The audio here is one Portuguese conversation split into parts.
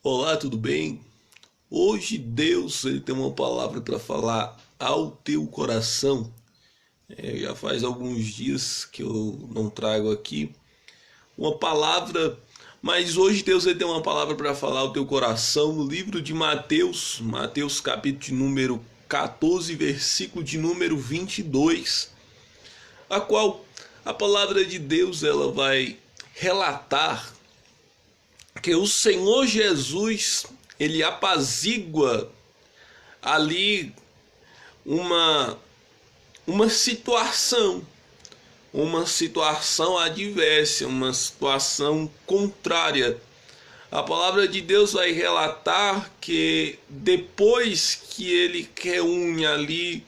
Olá, tudo bem? Hoje Deus ele tem uma palavra para falar ao teu coração. Já faz alguns dias que eu não trago aqui uma palavra, mas hoje Deus ele tem uma palavra para falar ao teu coração no livro de Mateus, Mateus capítulo de número 14, versículo de número 22, a qual a palavra de Deus ela vai relatar que o Senhor Jesus ele apazigua ali uma uma situação, uma situação adversa, uma situação contrária. A palavra de Deus vai relatar que depois que ele reúne ali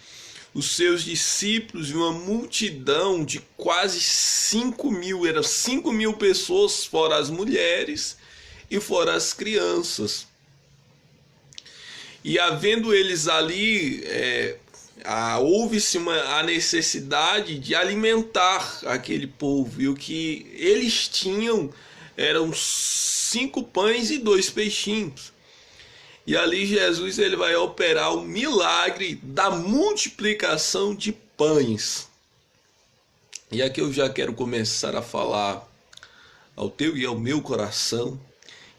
os seus discípulos e uma multidão de quase 5.000, eram 5.000 pessoas, fora as mulheres e fora as crianças. E havendo eles ali, houve-se a necessidade de alimentar aquele povo. E o que eles tinham eram 5 pães e 2 peixinhos. E ali Jesus ele vai operar o milagre da multiplicação de pães. E aqui eu já quero começar a falar ao teu e ao meu coração,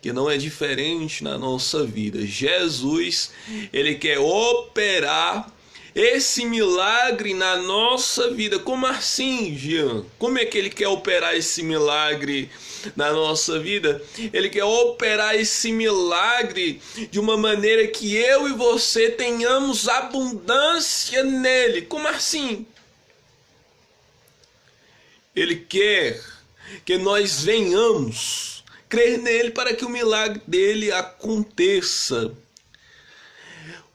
que não é diferente na nossa vida. Jesus, ele quer operar esse milagre na nossa vida. Como assim, Jean? Como é que ele quer operar esse milagre na nossa vida? Ele quer operar esse milagre de uma maneira que eu e você tenhamos abundância nele. Como assim? Ele quer que nós venhamos crer nele para que o milagre dele aconteça.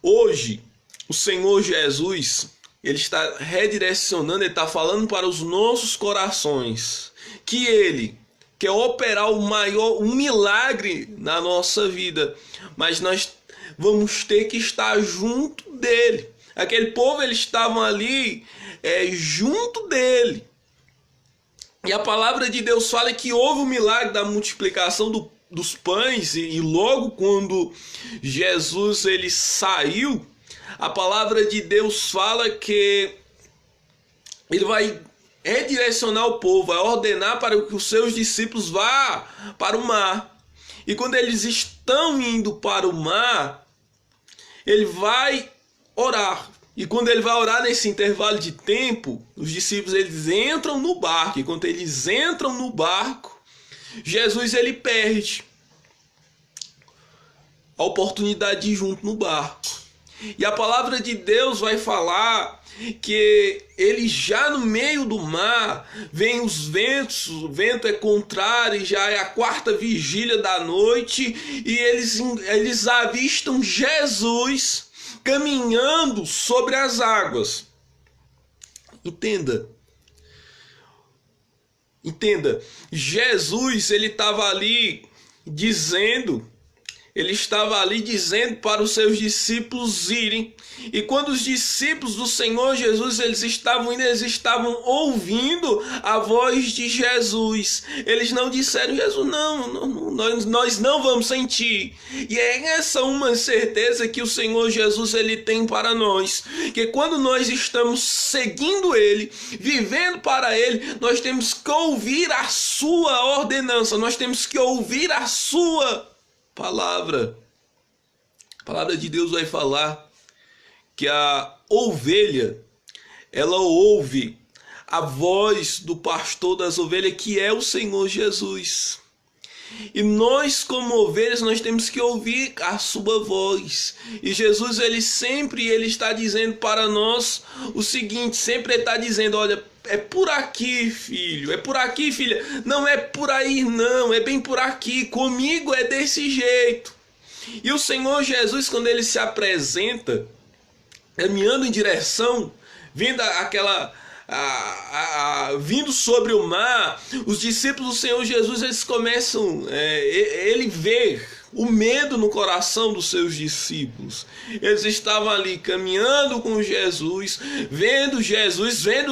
Hoje, o Senhor Jesus, ele está redirecionando, ele está falando para os nossos corações que ele quer operar um milagre na nossa vida, mas nós vamos ter que estar junto dele. Aquele povo, eles estavam ali junto dele. E a palavra de Deus fala que houve o milagre da multiplicação dos pães, e logo quando Jesus ele saiu, a palavra de Deus fala que ele vai redirecionar o povo, vai ordenar para que os seus discípulos vá para o mar. E quando eles estão indo para o mar, ele vai orar. E quando ele vai orar nesse intervalo de tempo, os discípulos eles entram no barco. E quando eles entram no barco, Jesus ele perde a oportunidade de ir junto no barco. E a palavra de Deus vai falar que ele já no meio do mar, vem os ventos, o vento é contrário, já é a 4ª vigília da noite, e eles avistam Jesus caminhando sobre as águas. Entenda, Jesus ele estava ali dizendo para os seus discípulos irem. E quando os discípulos do Senhor Jesus eles estavam indo, eles estavam ouvindo a voz de Jesus. Eles não disseram: Jesus, nós não vamos sentir. E é essa uma certeza que o Senhor Jesus ele tem para nós, que quando nós estamos seguindo ele, vivendo para ele, nós temos que ouvir a sua ordenança, nós temos que ouvir a sua palavra. A palavra de Deus vai falar que a ovelha, ela ouve a voz do pastor das ovelhas, que é o Senhor Jesus. E nós, como ovelhas, nós temos que ouvir a sua voz. E Jesus, ele está dizendo para nós o seguinte, sempre ele está dizendo: olha, é por aqui, filho, é por aqui, filha, não é por aí não, é bem por aqui, comigo é desse jeito. E o Senhor Jesus, quando ele se apresenta, caminhando em direção, vindo sobre o mar, os discípulos do Senhor Jesus, eles começam, ele vê o medo no coração dos seus discípulos. Eles estavam ali caminhando com Jesus, vendo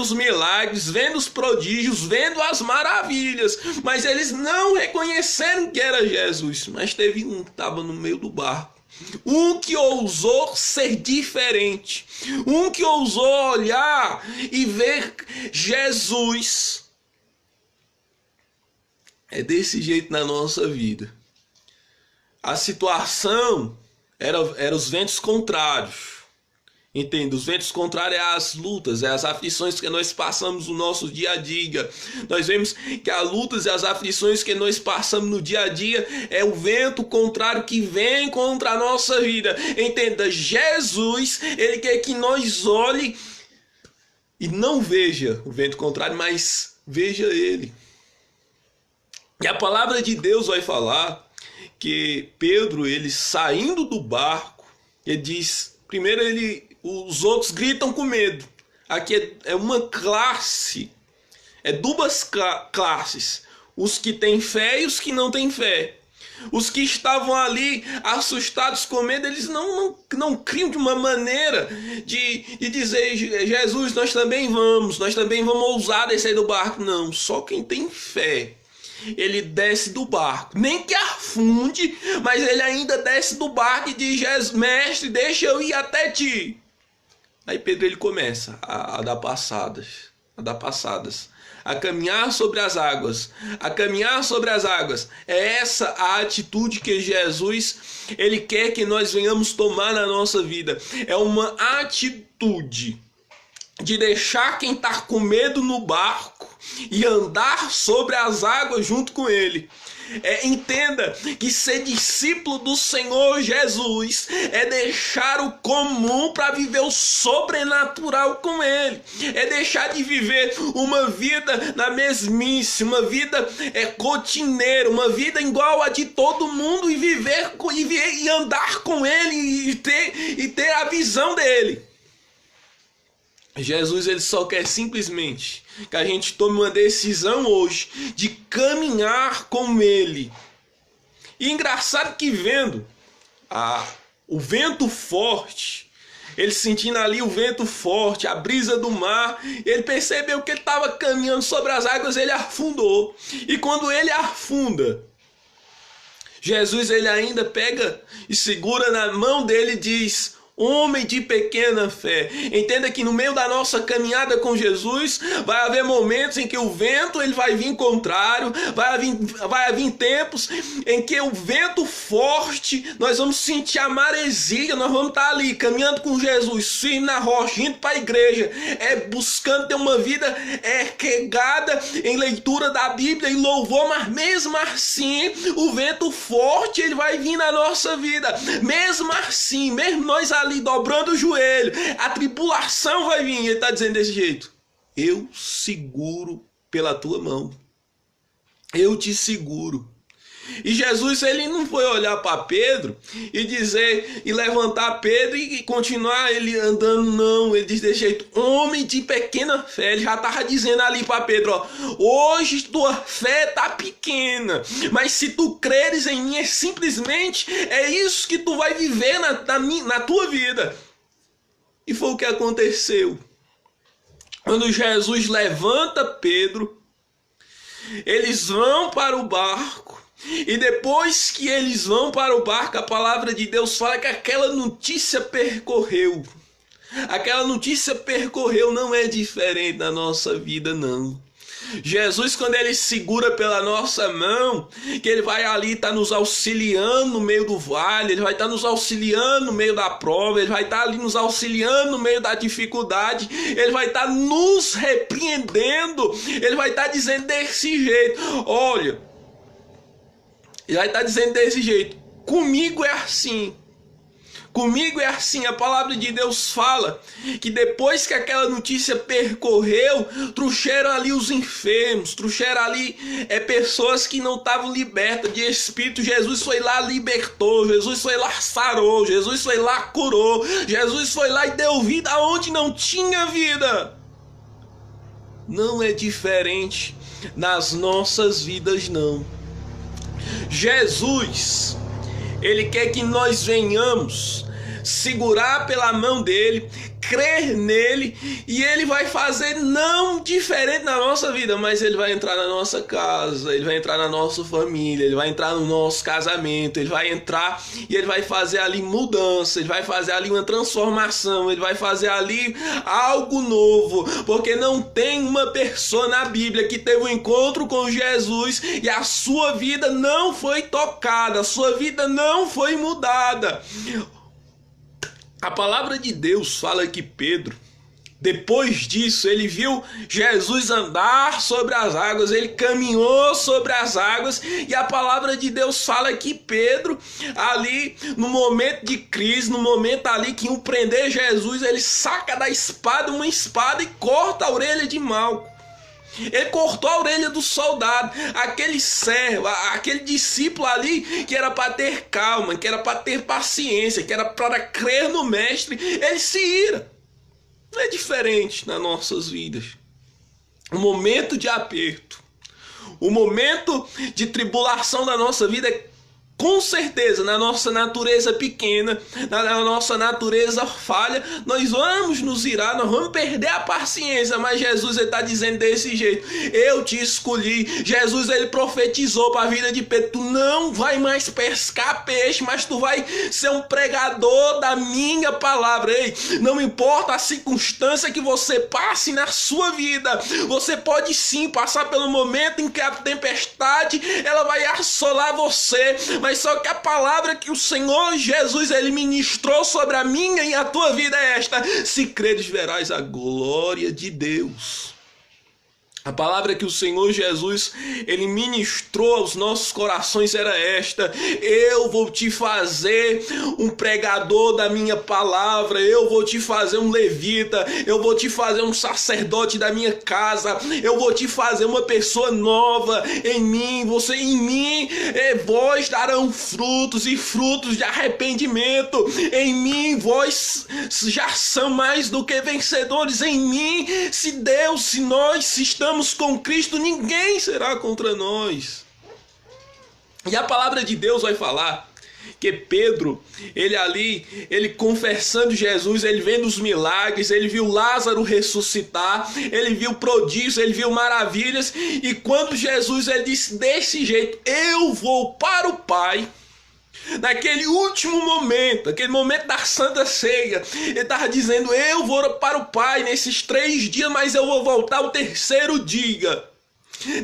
os milagres, vendo os prodígios, vendo as maravilhas, mas eles não reconheceram que era Jesus. Mas teve um que estava no meio do barco, um que ousou ser diferente, um que ousou olhar e ver Jesus. É desse jeito na nossa vida. A situação era os ventos contrários. Entende? Os ventos contrários é as lutas, é as aflições que nós passamos no nosso dia a dia. Nós vemos que as lutas e as aflições que nós passamos no dia a dia é o vento contrário que vem contra a nossa vida. Entenda, Jesus, ele quer que nós olhe e não veja o vento contrário, mas veja ele. E a palavra de Deus vai falar que Pedro, ele saindo do barco, ele diz, primeiro os outros gritam com medo. Aqui é uma classe, é duas classes, os que têm fé e os que não têm fé. Os que estavam ali assustados com medo, eles não criam de uma maneira de dizer, Jesus, nós também vamos ousar descer do barco. Não, só quem tem fé, ele desce do barco, nem que afunde, mas ele ainda desce do barco e diz, Jesus, mestre, deixa eu ir até ti. Aí Pedro, ele começa a dar passadas, a caminhar sobre as águas, É essa a atitude que Jesus, ele quer que nós venhamos tomar na nossa vida. É uma atitude de deixar quem está com medo no barco e andar sobre as águas junto com ele. Entenda que ser discípulo do Senhor Jesus é deixar o comum para viver o sobrenatural com ele. É deixar de viver uma vida na mesmice, uma vida rotineira, uma vida igual a de todo mundo, e viver e andar com ele e ter a visão dele. Jesus, ele só quer simplesmente que a gente tome uma decisão hoje de caminhar com ele. E engraçado que vendo o vento forte, ele sentindo ali o vento forte, a brisa do mar, ele percebeu que ele estava caminhando sobre as águas, ele afundou. E quando ele afunda, Jesus, ele ainda pega e segura na mão dele e diz, homem de pequena fé. Entenda que no meio da nossa caminhada com Jesus, vai haver momentos em que o vento, ele vai vir contrário, vai haver tempos em que o vento forte, nós vamos sentir a maresia, nós vamos estar ali caminhando com Jesus, firme na rocha, indo para a igreja, buscando ter uma vida regada em leitura da Bíblia e louvor, mas mesmo assim, o vento forte, ele vai vir na nossa vida. Mesmo assim, mesmo nós ali dobrando o joelho, a tribulação vai vir. Ele está dizendo desse jeito, eu seguro pela tua mão, eu te seguro. E Jesus, ele não foi olhar para Pedro e dizer, e levantar Pedro e continuar ele andando, não. Ele diz desse jeito, homem de pequena fé. Ele já estava dizendo ali para Pedro, ó, hoje tua fé está pequena, mas se tu creres em mim, simplesmente é isso que tu vai viver na tua vida. E foi o que aconteceu. Quando Jesus levanta Pedro, eles vão para o barco. E depois que eles vão para o barco, a palavra de Deus fala que aquela notícia percorreu. Aquela notícia percorreu, não é diferente na nossa vida, não. Jesus, quando ele segura pela nossa mão, que ele vai ali estar nos auxiliando no meio do vale, ele vai estar nos auxiliando no meio da prova, ele vai estar ali nos auxiliando no meio da dificuldade, ele vai estar nos repreendendo, ele vai estar dizendo desse jeito, olha, ele vai estar dizendo desse jeito, comigo é assim. Comigo é assim. A palavra de Deus fala que depois que aquela notícia percorreu, trouxeram ali os enfermos, trouxeram ali pessoas que não estavam libertas de espírito. Jesus foi lá, libertou, Jesus foi lá, sarou, Jesus foi lá, curou, Jesus foi lá e deu vida aonde não tinha vida. Não é diferente nas nossas vidas, não. Jesus, Ele quer que nós venhamos segurar pela mão dele, crer nele, e ele vai fazer não diferente na nossa vida, mas ele vai entrar na nossa casa, ele vai entrar na nossa família, ele vai entrar no nosso casamento, ele vai entrar e ele vai fazer ali mudança, ele vai fazer ali uma transformação, ele vai fazer ali algo novo, porque não tem uma pessoa na Bíblia que teve um encontro com Jesus e a sua vida não foi tocada, a sua vida não foi mudada. A palavra de Deus fala que Pedro, depois disso, ele viu Jesus andar sobre as águas, ele caminhou sobre as águas, e a palavra de Deus fala que Pedro, ali no momento de crise, no momento ali que iam prender Jesus, ele saca da espada uma espada e corta a orelha de Malco. Ele cortou a orelha do soldado, aquele servo, aquele discípulo ali que era para ter calma, que era para ter paciência, que era para crer no mestre, ele se ira. Não é diferente nas nossas vidas. O momento de aperto, o momento de tribulação da nossa vida é com certeza, na nossa natureza pequena, na nossa natureza falha, nós vamos nos irar, nós vamos perder a paciência, mas Jesus está dizendo desse jeito: eu te escolhi. Jesus, ele profetizou para a vida de Pedro: tu não vai mais pescar peixe, mas tu vai ser um pregador da minha palavra. Ei, não importa a circunstância que você passe na sua vida, você pode sim passar pelo momento em que a tempestade ela vai assolar você, mas só que a palavra que o Senhor Jesus ele ministrou sobre a minha e a tua vida é esta: se creres verás a glória de Deus. A palavra que o Senhor Jesus ele ministrou aos nossos corações era esta: eu vou te fazer um pregador da minha palavra, eu vou te fazer um levita, eu vou te fazer um sacerdote da minha casa, eu vou te fazer uma pessoa nova em mim, você em mim, vós darão frutos e frutos de arrependimento, em mim vós já são mais do que vencedores, em mim, se nós estamos com Cristo, ninguém será contra nós. E a palavra de Deus vai falar que Pedro, ele confessando Jesus, ele vendo os milagres, ele viu Lázaro ressuscitar, ele viu prodígios, ele viu maravilhas, e quando Jesus ele disse desse jeito: eu vou para o Pai, naquele último momento, aquele momento da Santa Ceia, ele estava dizendo: eu vou para o Pai nesses 3 dias, mas eu vou voltar o 3º dia.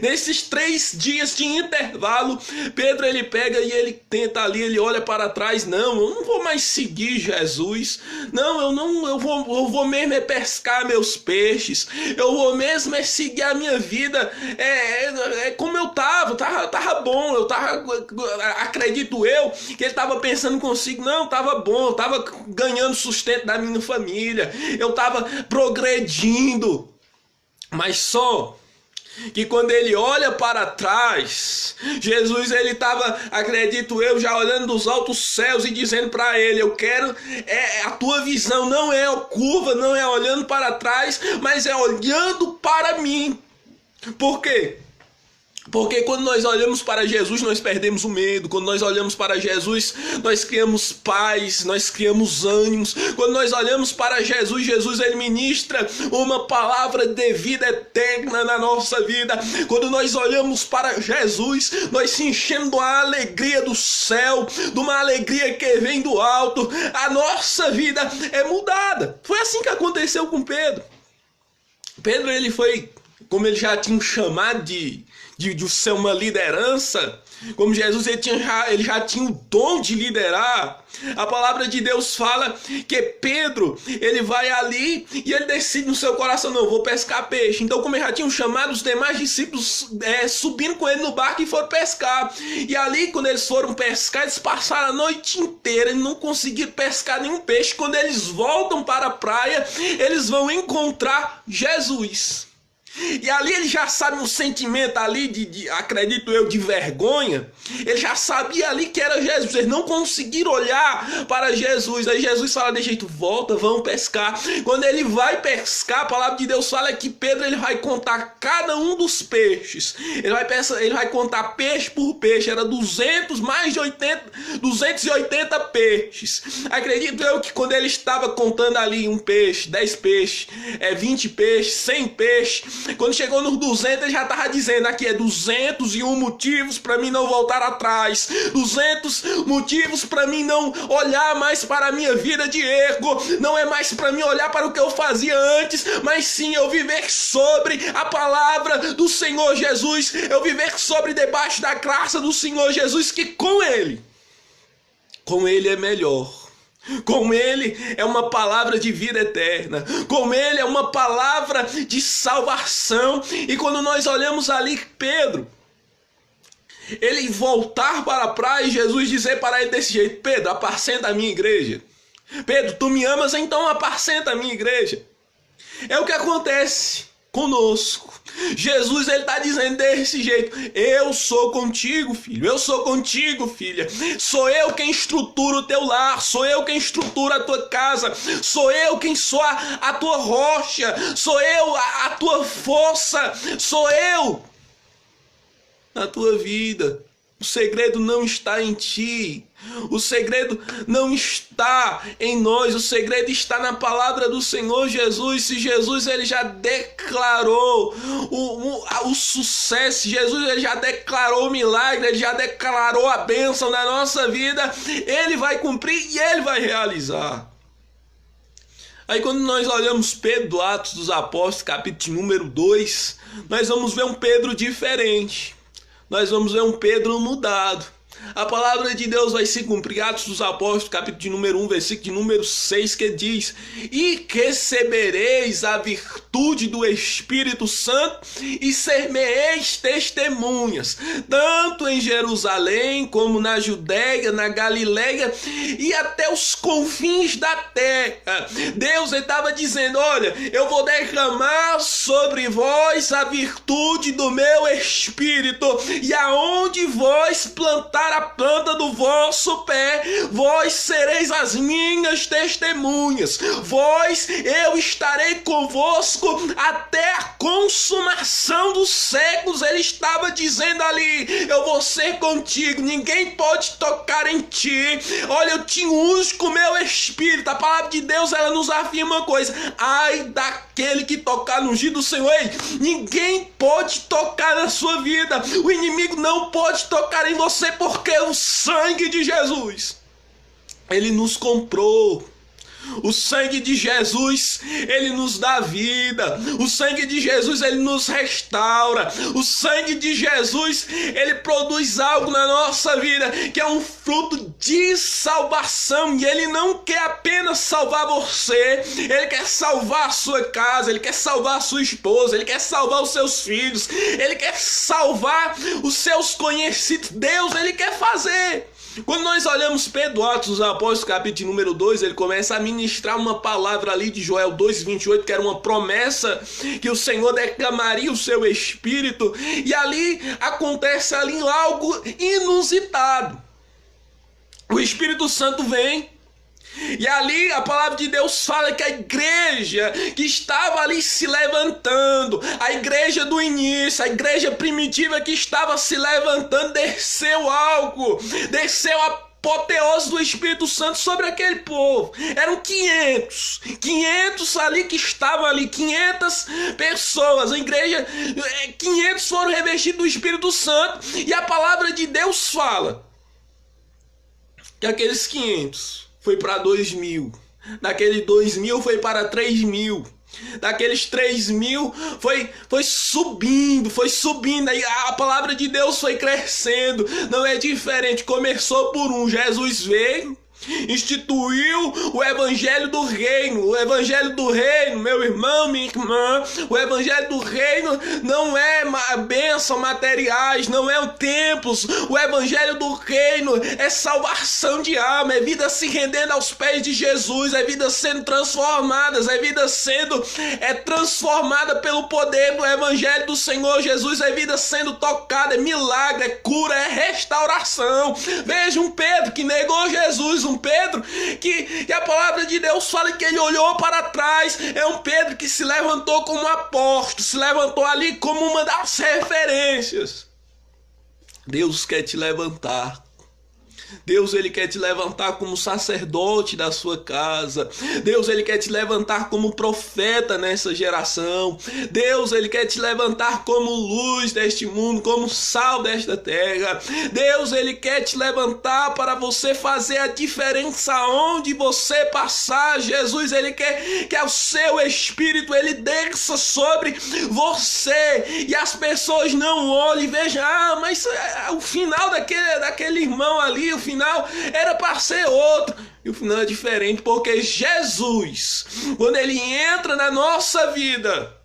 Nesses 3 dias de intervalo, Pedro ele pega e ele tenta ali, ele olha para trás: não, eu não vou mais seguir Jesus, eu vou mesmo é pescar meus peixes, eu vou mesmo é seguir a minha vida, como eu tava bom, acredito eu, que ele estava pensando consigo: não, tava bom, eu tava ganhando sustento da minha família, eu tava progredindo, mas só que quando ele olha para trás, Jesus ele estava, acredito eu, já olhando dos altos céus e dizendo para ele: eu quero, a tua visão não é curva, não é olhando para trás, mas é olhando para mim. Por quê? Porque quando nós olhamos para Jesus, nós perdemos o medo. Quando nós olhamos para Jesus, nós criamos paz, nós criamos ânimos. Quando nós olhamos para Jesus, Jesus ele ministra uma palavra de vida eterna na nossa vida. Quando nós olhamos para Jesus, nós se enchemos de uma alegria do céu, de uma alegria que vem do alto. A nossa vida é mudada. Foi assim que aconteceu com Pedro. Pedro ele foi, como ele já tinha chamado de ser uma liderança, como Jesus ele já tinha o dom de liderar. A palavra de Deus fala que Pedro ele vai ali e ele decide no seu coração: não, vou pescar peixe. Então, como ele já tinha chamado, os demais discípulos subindo com ele no barco e foram pescar. E ali, quando eles foram pescar, eles passaram a noite inteira e não conseguiram pescar nenhum peixe. Quando eles voltam para a praia, eles vão encontrar Jesus. E ali ele já sabe um sentimento ali acredito eu, de vergonha. Ele já sabia ali que era Jesus. Eles não conseguiram olhar para Jesus. Aí Jesus fala: de jeito, volta, vamos pescar. Quando ele vai pescar, a palavra de Deus fala que Pedro ele vai contar cada um dos peixes. Ele vai contar peixe por peixe. Era 200, mais de 80, 280 peixes. Acredito eu que quando ele estava contando ali um peixe, 10 peixes, 20 peixes, 100 peixes, quando chegou nos 200 ele já estava dizendo aqui, 201 motivos para mim não voltar atrás, 200 motivos para mim não olhar mais para a minha vida de erro, não é mais para mim olhar para o que eu fazia antes, mas sim eu viver sobre a palavra do Senhor Jesus, eu viver sobre debaixo da graça do Senhor Jesus, que com Ele é melhor. Com Ele é uma palavra de vida eterna. Com Ele é uma palavra de salvação. E quando nós olhamos ali Pedro, ele voltar para a praia e Jesus dizer para ele desse jeito: Pedro, apacenta a minha igreja. Pedro, tu me amas, então apacenta a minha igreja. É o que acontece conosco. Jesus, ele está dizendo desse jeito: eu sou contigo, filho, eu sou contigo, filha, sou eu quem estrutura o teu lar, sou eu quem estrutura a tua casa, sou eu quem sou a tua rocha, sou eu a tua força, sou eu na tua vida. O segredo não está em ti, o segredo não está em nós, o segredo está na palavra do Senhor Jesus. Se Jesus ele já declarou o sucesso, Jesus ele já declarou o milagre, ele já declarou a bênção na nossa vida, ele vai cumprir e ele vai realizar. Aí quando nós olhamos Pedro, Atos dos Apóstolos, capítulo número 2, nós vamos ver um Pedro diferente. Nós vamos ver um Pedro mudado. A palavra de Deus vai se cumprir. Atos dos Apóstolos, capítulo de número 1, versículo de número 6, que diz: e recebereis a virtude do Espírito Santo e ser-me-eis testemunhas, tanto em Jerusalém como na Judéia, na Galileia e até os confins da terra. Deus estava dizendo: olha, eu vou derramar sobre vós a virtude do meu Espírito, e aonde vós plantar a planta do vosso pé, vós sereis as minhas testemunhas. Eu estarei convosco até a consumação dos séculos. Ele estava dizendo ali: eu vou ser contigo, ninguém pode tocar em ti. Olha, eu te unjo com o meu Espírito. A palavra de Deus, ela nos afirma uma coisa: ai daquele que tocar no ungido do Senhor. Ei, ninguém pode tocar na sua vida, o inimigo não pode tocar em você, porque o sangue de Jesus, ele nos comprou. O sangue de Jesus, ele nos dá vida. O sangue de Jesus, ele nos restaura. O sangue de Jesus, ele produz algo na nossa vida que é um fruto de salvação. E ele não quer apenas salvar você, ele quer salvar a sua casa, ele quer salvar a sua esposa, ele quer salvar os seus filhos, ele quer salvar os seus conhecidos. Deus, ele quer fazer. Quando nós olhamos Pedro, Atos dos Apóstolos, capítulo número 2, ele começa a ministrar uma palavra ali de Joel 2:28, que era uma promessa que o Senhor derramaria o seu Espírito, e ali acontece ali algo inusitado. O Espírito Santo vem, e ali a palavra de Deus fala que a igreja que estava ali se levantando, a igreja do início, a igreja primitiva que estava se levantando, desceu algo, desceu a apoteose do Espírito Santo sobre aquele povo. Eram 500 ali que estavam ali, 500 pessoas, a igreja, 500 foram revestidos do Espírito Santo, e a palavra de Deus fala que aqueles 500 foi para 2.000, daquele 2.000 foi para 3.000, daqueles 3.000 foi subindo, aí a palavra de Deus foi crescendo. Não é diferente, começou por um, Jesus veio, instituiu o evangelho do reino. O evangelho do reino, meu irmão, minha irmã, o evangelho do reino não é bênção materiais, não é o templos. O evangelho do reino é salvação de alma, é vida se rendendo aos pés de Jesus, é vida sendo transformadas, é vida sendo transformada pelo poder do evangelho do Senhor Jesus, é vida sendo tocada, é milagre, é cura, é restauração. Veja um Pedro que negou Jesus, um Pedro que a palavra de Deus fala que ele olhou para trás. É um Pedro que se levantou como apóstolo, se levantou ali como uma das referências. Deus quer te levantar. Deus, ele quer te levantar como sacerdote da sua casa. Deus, ele quer te levantar como profeta nessa geração. Deus, ele quer te levantar como luz deste mundo, como sal desta terra. Deus, ele quer te levantar para você fazer a diferença onde você passar. Jesus, ele quer que o seu Espírito, ele desça sobre você e as pessoas não olhem e vejam, mas o final daquele irmão ali, o final era para ser outro. E o final é diferente, porque Jesus, quando ele entra na nossa vida,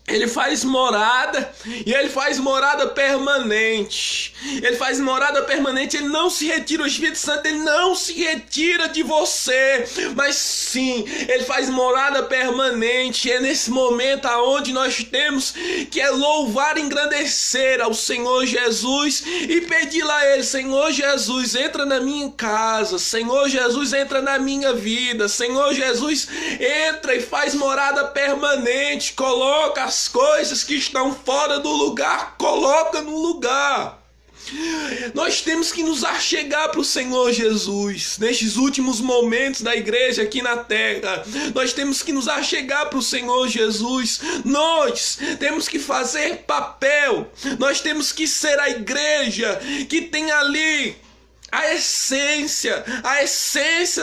ele faz morada, e ele faz morada permanente. Ele faz morada permanente, ele não se retira, o Espírito Santo, ele não se retira de você, mas sim, ele faz morada permanente. É nesse momento aonde nós temos que louvar e engrandecer ao Senhor Jesus e pedir a ele: Senhor Jesus, entra na minha casa, Senhor Jesus, entra na minha vida, Senhor Jesus, entra e faz morada permanente, coloca as coisas que estão fora do lugar, coloca no lugar. Nós temos que nos achegar para o Senhor Jesus. Nestes últimos momentos da igreja aqui na terra, nós temos que nos achegar para o Senhor Jesus. Nós temos que fazer papel. Nós temos que ser a igreja que tem ali a essência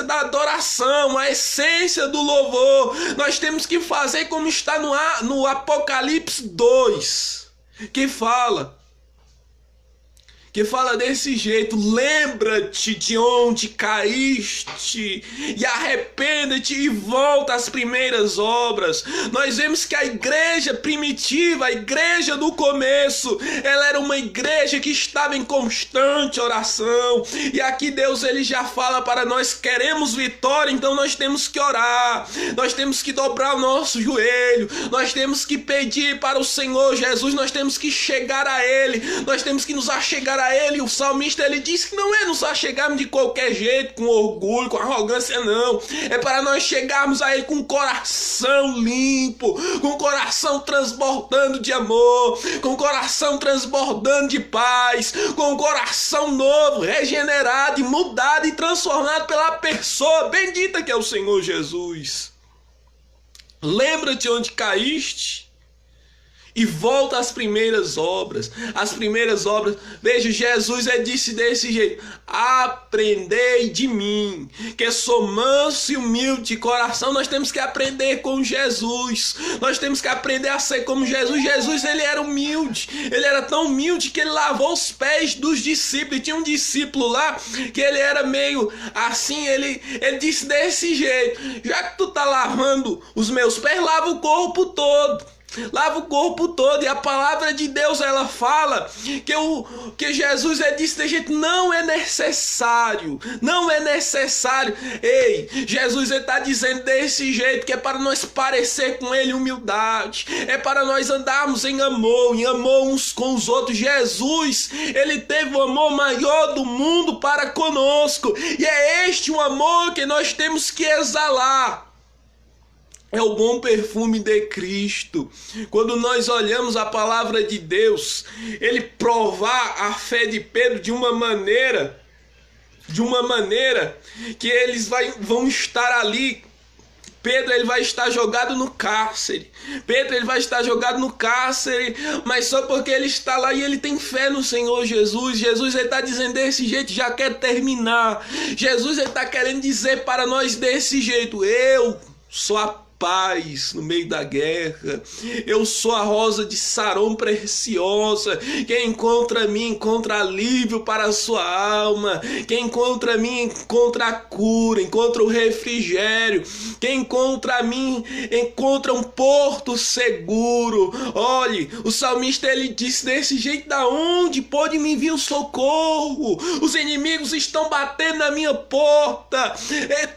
da adoração, a essência do louvor. Nós temos que fazer como está no Apocalipse 2, que fala desse jeito: lembra-te de onde caíste e arrependa-te e volta às primeiras obras. Nós vemos que a igreja primitiva, a igreja do começo, ela era uma igreja que estava em constante oração. E aqui Deus, ele já fala para nós: queremos vitória, então nós temos que orar, nós temos que dobrar o nosso joelho, nós temos que pedir para o Senhor Jesus, nós temos que chegar a ele, nós temos que nos achegar a ele. O salmista, ele diz que não é nos achegarmos de qualquer jeito, com orgulho, com arrogância, não. É para nós chegarmos a ele com o coração limpo, com o coração transbordando de amor, com o coração transbordando de paz, com o coração novo, regenerado e mudado e transformado pela pessoa bendita que é o Senhor Jesus. Lembra-te onde caíste e volta às primeiras obras. As primeiras obras. Veja, Jesus disse desse jeito: aprendei de mim, que sou manso e humilde de coração. Nós temos que aprender com Jesus. Nós temos que aprender a ser como Jesus. Jesus, ele era humilde. Ele era tão humilde que ele lavou os pés dos discípulos. E tinha um discípulo lá que ele era meio assim. Ele disse desse jeito: já que tu tá lavando os meus pés, lava o corpo todo. Lava o corpo todo. E a palavra de Deus, ela fala que Jesus disse de jeito: não é necessário. Ei, Jesus está dizendo desse jeito que é para nós parecer com ele humildade, é para nós andarmos em amor uns com os outros. Jesus, ele teve o amor maior do mundo para conosco, e é este o amor que nós temos que exalar. É o bom perfume de Cristo. Quando nós olhamos a palavra de Deus, ele provar a fé de Pedro de uma maneira que eles vão estar ali. Pedro, ele vai estar jogado no cárcere. Mas só porque ele está lá e ele tem fé no Senhor Jesus. Jesus, ele está dizendo desse jeito, já quer terminar. Jesus, ele está querendo dizer para nós desse jeito: eu sou a paz no meio da guerra, eu sou a rosa de Saron preciosa. Quem encontra a mim encontra alívio para a sua alma. Quem encontra a mim encontra a cura, encontra o refrigério. Quem encontra a mim encontra um porto seguro. Olhe, o salmista, ele disse desse jeito: da onde pode me vir o socorro? Os inimigos estão batendo na minha porta,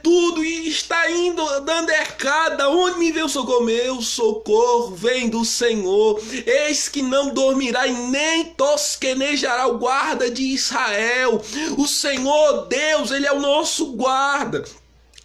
tudo está indo dando errado. Onde me vê o socorro? Meu socorro vem do Senhor. Eis que não dormirá e nem tosquenejará o guarda de Israel. O Senhor Deus, ele é o nosso guarda.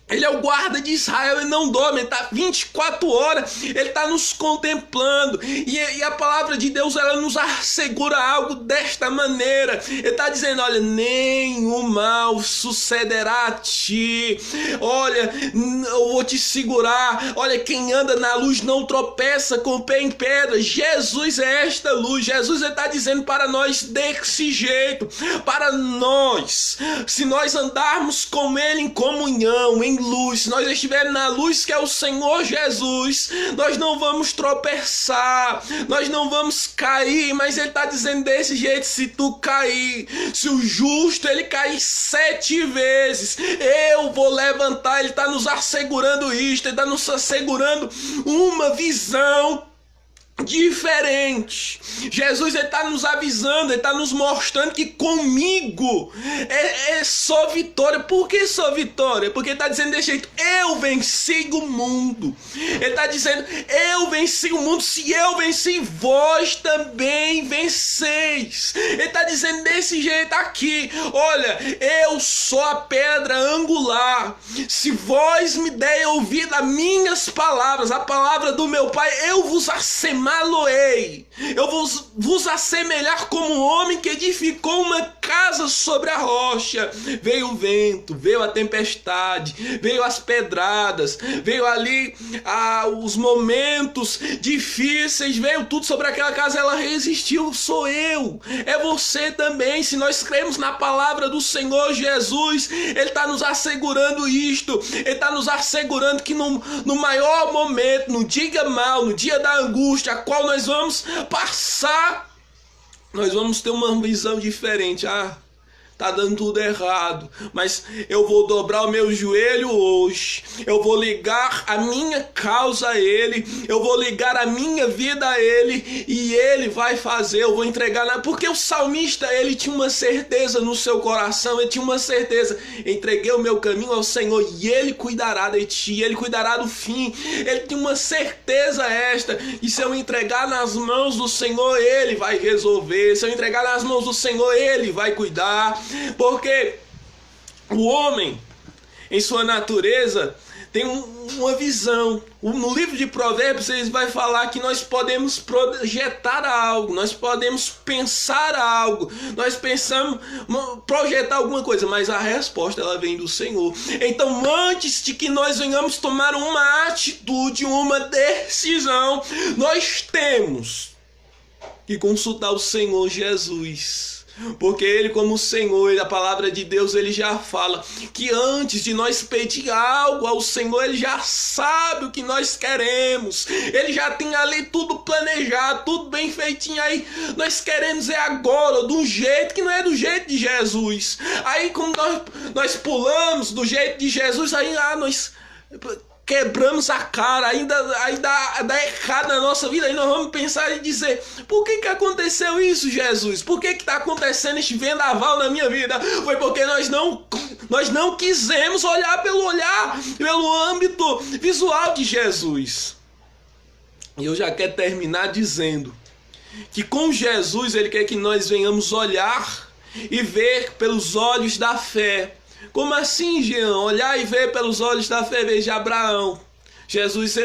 Ele é o guarda de Israel, ele não dorme, ele está 24 horas, ele está nos contemplando. E a palavra de Deus, ela nos assegura algo desta maneira. Ele está dizendo, olha, nenhum mal sucederá a ti. Olha, eu vou te segurar. Olha, quem anda na luz não tropeça com o pé em pedra. Jesus é esta luz. Jesus está dizendo para nós desse jeito. Para nós, se nós andarmos com ele em comunhão, em luz, se nós estivermos na luz que é o Senhor Jesus, nós não vamos tropeçar, nós não vamos cair, mas ele está dizendo desse jeito, se tu cair, se o justo ele cair 7 vezes, eu vou levantar. Ele está nos assegurando isto, ele está nos assegurando uma visão diferente. Jesus está nos avisando, ele está nos mostrando que comigo é só vitória. Por que só vitória? Porque ele está dizendo desse jeito, eu venci o mundo. Ele está dizendo, eu venci o mundo. Se eu venci, vós também venceis. Ele está dizendo desse jeito aqui, olha, eu sou a pedra angular. Se vós me derem ouvido a minhas palavras, a palavra do meu Pai, eu vos assemelharei. Eu vos assemelhar como um homem que edificou uma casa sobre a rocha. Veio o vento, veio a tempestade, veio as pedradas, veio ali os momentos difíceis, veio tudo sobre aquela casa, ela resistiu. Sou eu, é você também. Se nós cremos na palavra do Senhor Jesus, ele está nos assegurando isto. Ele está nos assegurando que no maior momento, no dia mal, no dia da angústia, a qual nós vamos passar, nós vamos ter uma visão diferente. Tá dando tudo errado, mas eu vou dobrar o meu joelho hoje, eu vou ligar a minha causa a ele, eu vou ligar a minha vida a ele, e ele vai fazer, eu vou entregar. Porque o salmista, ele tinha uma certeza no seu coração, ele tinha uma certeza, entreguei o meu caminho ao Senhor e ele cuidará de ti, ele cuidará do fim. Ele tinha uma certeza esta, e se eu entregar nas mãos do Senhor, ele vai resolver. Se eu entregar nas mãos do Senhor, ele vai cuidar. Porque o homem, em sua natureza, tem uma visão. No livro de Provérbios, eles vai falar que nós podemos projetar algo, nós podemos pensar algo, nós pensamos projetar alguma coisa, mas a resposta ela vem do Senhor. Então, antes de que nós venhamos tomar uma atitude, uma decisão, nós temos que consultar o Senhor Jesus. Porque ele, como Senhor, a palavra de Deus, ele já fala que antes de nós pedir algo ao Senhor, ele já sabe o que nós queremos. Ele já tem ali tudo planejado, tudo bem feitinho. Aí nós queremos agora, de um jeito que não é do jeito de Jesus. Aí como nós pulamos do jeito de Jesus, aí nós quebramos a cara, aí dá errado na nossa vida. Aí nós vamos pensar e dizer, por que aconteceu isso, Jesus? Por que está acontecendo este vendaval na minha vida? Foi porque nós não quisemos olhar pelo âmbito visual de Jesus. E eu já quero terminar dizendo que com Jesus ele quer que nós venhamos olhar e ver pelos olhos da fé. Como assim, Jean? Olhar e ver pelos olhos da fé. Veja Abraão.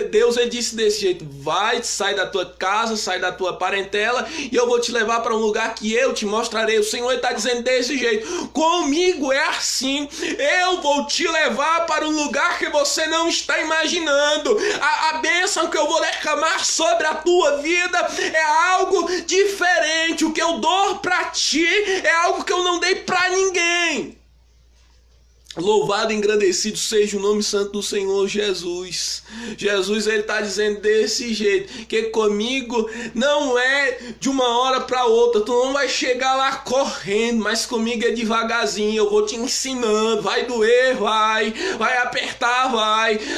Deus, ele disse desse jeito, sai da tua casa, sai da tua parentela, e eu vou te levar para um lugar que eu te mostrarei. O Senhor está dizendo desse jeito, comigo é assim, eu vou te levar para um lugar que você não está imaginando. A bênção que eu vou derramar sobre a tua vida é algo diferente. O que eu dou para ti é algo que eu não dei para ninguém. Louvado e engrandecido seja o nome santo do Senhor Jesus. Jesus, ele está dizendo desse jeito, que comigo não é de uma hora para outra. Tu não vai chegar lá correndo, mas comigo é devagarzinho. Eu vou te ensinando, vai doer, vai apertar,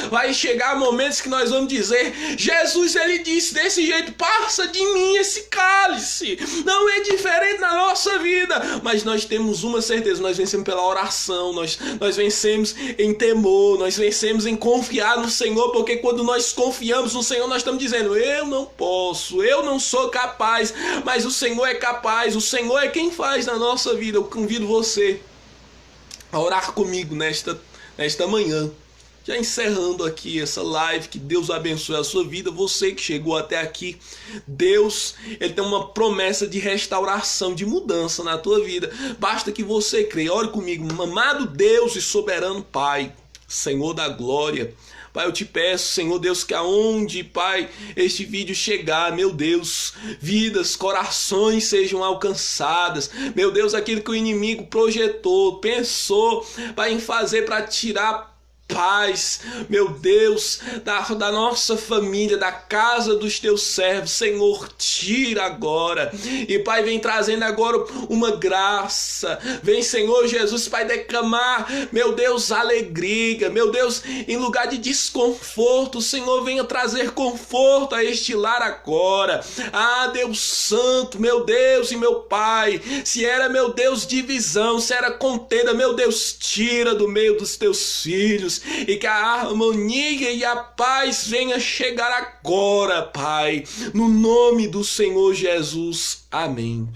vai chegar momentos que nós vamos dizer, Jesus, ele disse desse jeito, passa de mim esse cálice. Não é diferente na nossa vida, mas nós temos uma certeza, nós vencemos pela oração, nós vencemos em temor, nós vencemos em confiar no Senhor, porque quando nós confiamos no Senhor, nós estamos dizendo, eu não posso, eu não sou capaz, mas o Senhor é capaz, o Senhor é quem faz na nossa vida. Eu convido você a orar comigo nesta manhã. Já encerrando aqui essa live, que Deus abençoe a sua vida, você que chegou até aqui. Deus, Ele tem uma promessa de restauração, de mudança na tua vida. Basta que você creia. Ore comigo, amado Deus e soberano Pai, Senhor da glória. Pai, eu te peço, Senhor Deus, que aonde, Pai, este vídeo chegar, meu Deus, vidas, corações sejam alcançadas. Meu Deus, aquilo que o inimigo projetou, pensou, Pai, em fazer para tirar paz, meu Deus, da nossa família, da casa dos teus servos, Senhor, tira agora. E Pai, vem trazendo agora uma graça, vem, Senhor Jesus, Pai, declamar, meu Deus, alegria, meu Deus, em lugar de desconforto, Senhor, venha trazer conforto a este lar agora. Ah, Deus Santo, meu Deus e meu Pai, se era, meu Deus, divisão, se era contenda, meu Deus, tira do meio dos teus filhos, e que a harmonia e a paz venha chegar agora, Pai, no nome do Senhor Jesus. Amém.